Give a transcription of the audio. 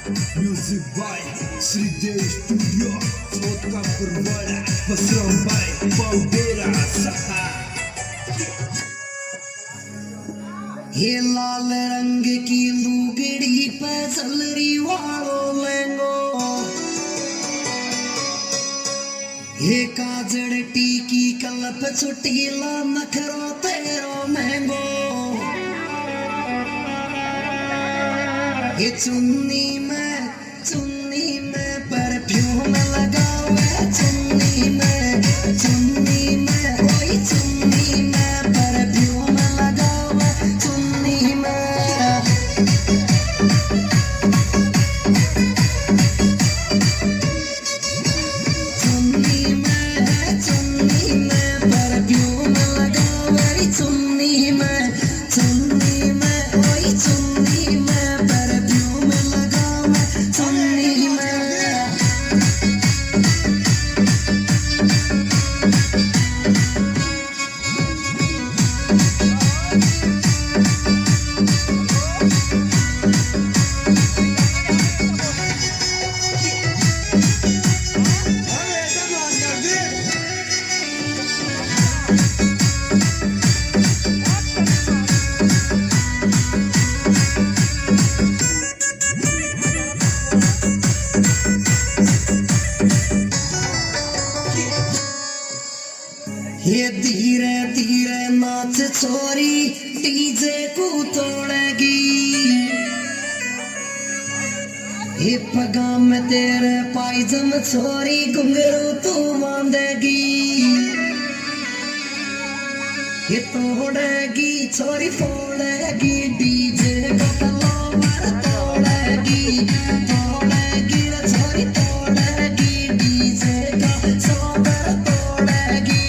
Music by Sridev Studio. Vodka Kurwala, Pasram by Paudera Saha. ये लाल रंग की लुगड़ी पे चलरी वालो लेंगो, ये काजड़ टीकी कलप चुटीला नखरो तेरो महंगो, ये चुन्नी में परफ्यूम लगावे, चुन्नी में ओए चुन्नी में परफ्यूम लगावे, चुन्नी में परफ्यूम लगावे, चुन्नी में ओए चुन्नी में परफ्यूम लगावे, चुन्नी में ये धीरे धीरे नाच छोरी डीजे को तोड़ेगी, ये पगा में तेरे पायजम छोरी घुंघरू तू बांधेगी, ये तोड़ेगी छोरी फोड़ेगी डीजे का तलवार तोड़ेगी, रे छोरी तोड़ेगी डीजे का सौगर तोड़ेगी।